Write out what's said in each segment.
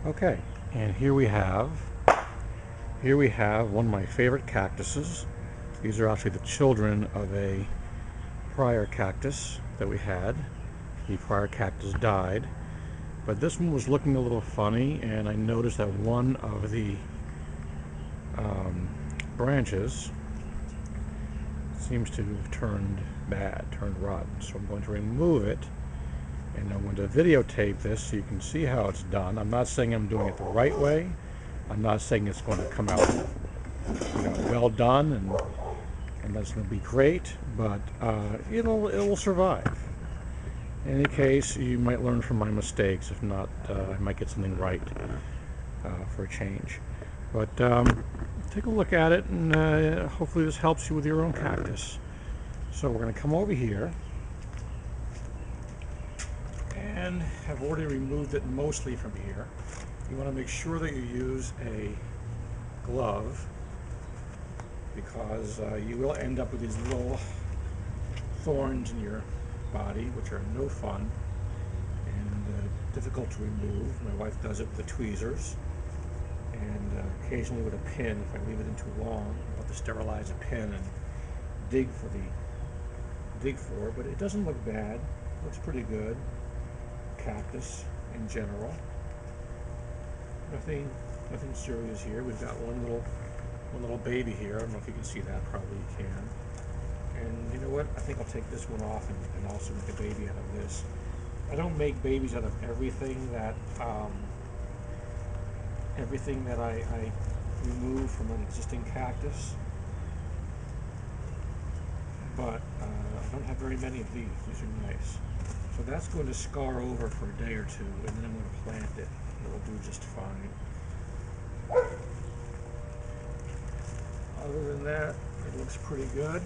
Okay, and here we have one of my favorite cactuses. These are actually the children of a prior cactus that we had. The prior cactus died, but this one was looking a little funny, and I noticed that one of the um, branches seems to have turned bad, turned rotten. So I'm going to remove it, and I'm going to videotape this so you can see how it's done. I'm not saying I'm doing it the right way. I'm not saying it's going to come out, well done and that's going to be great, but it'll survive. In any case, you might learn from my mistakes. If not, I might get something right for a change. But take a look at it, and hopefully this helps you with your own cactus. So we're going to come over here, and have already removed it mostly from here. You want to make sure that you use a glove, because you will end up with these little thorns in your body, which are no fun and difficult to remove. My wife does it with the tweezers, and occasionally with a pin. If I leave it in too long, I'll have to sterilize a pin and dig for it. But it doesn't look bad. It looks pretty good. Cactus in general. Nothing serious here. We've got one little baby here. I don't know if you can see that. Probably you can. And you know what? I think I'll take this one off and also make a baby out of this. I don't make babies out of everything that I remove from an existing cactus, but I don't have very many of these. These are nice. So that's going to scar over for a day or two, and then I'm going to plant it. It'll do just fine. Other than that, it looks pretty good.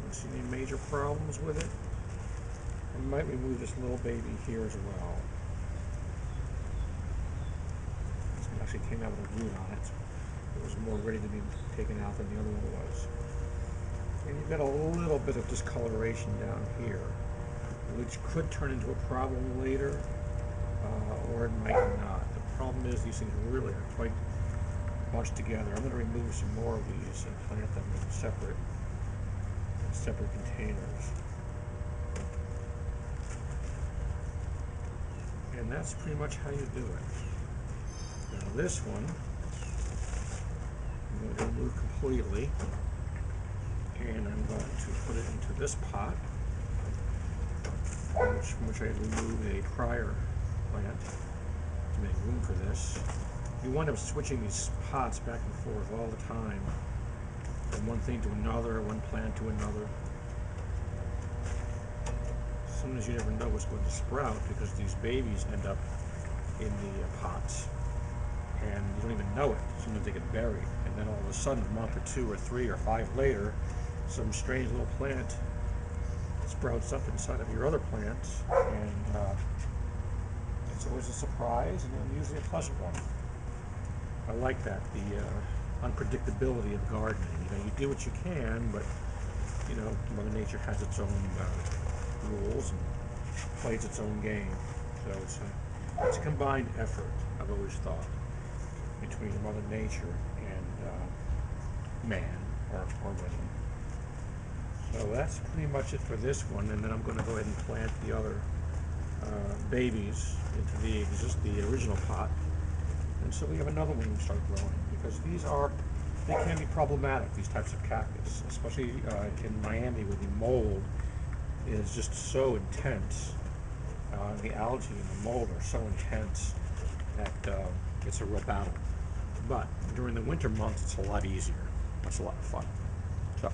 Don't see any major problems with it. I might remove this little baby here as well. This one actually came out with a root on it. It was more ready to be taken out than the other one was. And you've got a little bit of discoloration down here, which could turn into a problem later, or it might not. The problem is these things really are quite bunched together. I'm going to remove some more of these and plant them in separate containers. And that's pretty much how you do it. Now this one, I'm going to remove completely, and I'm going to put it into this pot, from which I removed a prior plant to make room for this. You wind up switching these pots back and forth all the time, from one thing to another, one plant to another. Sometimes you never know what's going to sprout, because these babies end up in the pots, and you don't even know it. Sometimes they get buried, and then all of a sudden, a month or 2 or 3 or 5 later, some strange little plant sprouts up inside of your other plants, and it's always a surprise, and usually a pleasant one. I like that, the unpredictability of gardening. You do what you can, but Mother Nature has its own rules and plays its own game. So it's a combined effort, I've always thought, between Mother Nature and man or women. So that's pretty much it for this one, and then I'm going to go ahead and plant the other babies into the original pot. And so we have another one we start growing, because they can be problematic, these types of cactus, especially in Miami, where the mold is just so intense. The algae and the mold are so intense that it's a real battle. But during the winter months, it's a lot easier. It's a lot of fun. So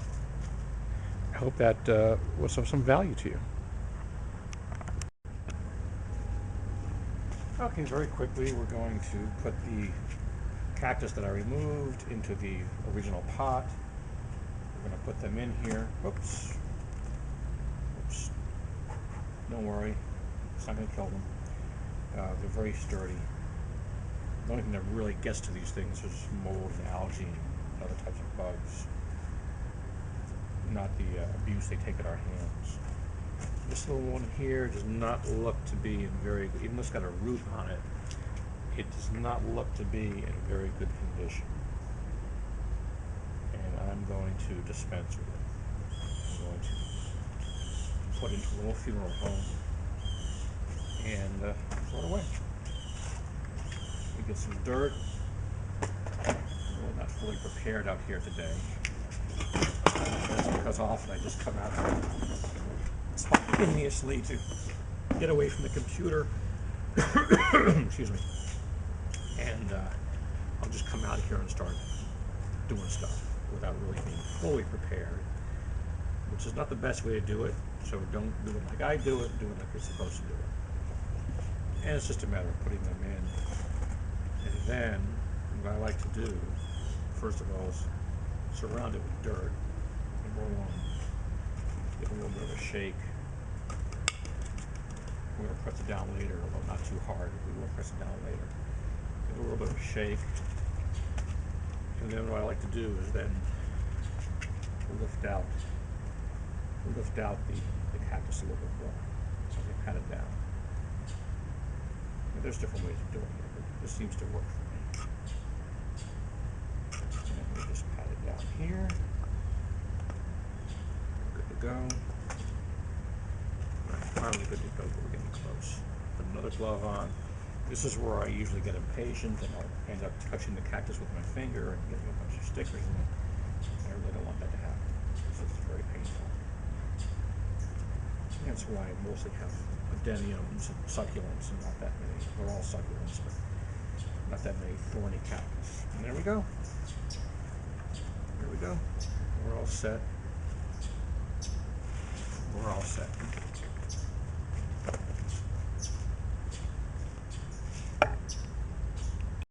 I hope that was of some value to you. Okay, very quickly, we're going to put the cactus that I removed into the original pot. We're going to put them in here. Oops. Don't worry, it's not going to kill them. They're very sturdy. The only thing that really gets to these things is mold and algae and other types of bugs, not the abuse they take at our hands. This little one here does not look to be in very good, even though it's got a root on it, it does not look to be in very good condition. And I'm going to dispense with it. I'm going to put it into a little funeral home and throw it away. We get some dirt. We're not fully prepared out here today. That's because often I just come out spontaneously to get away from the computer. Excuse me. And I'll just come out here and start doing stuff without really being fully prepared, which is not the best way to do it. So don't do it like I do it, do it like you're supposed to do it. And it's just a matter of putting them in. And then what I like to do, first of all, is surround it with dirt and roll on. Give it a little bit of a shake. We're going to press it down later, although not too hard. We will press it down later. Give it a little bit of a shake. And then what I like to do is then lift out the cactus a little bit more. So I pat it down. And there's different ways of doing it, but this seems to work for me. And we just pat it down here. Good to go. Right, finally good to go, but we're getting close. Put another glove on. This is where I usually get impatient and I'll end up touching the cactus with my finger and getting a bunch of stickers in it. I really don't want that to happen because it's very painful. And that's why I mostly have adeniums and succulents and not that many. They're all succulents, but not that many thorny cactus. And there we go. There we go. We're all set. We're all set.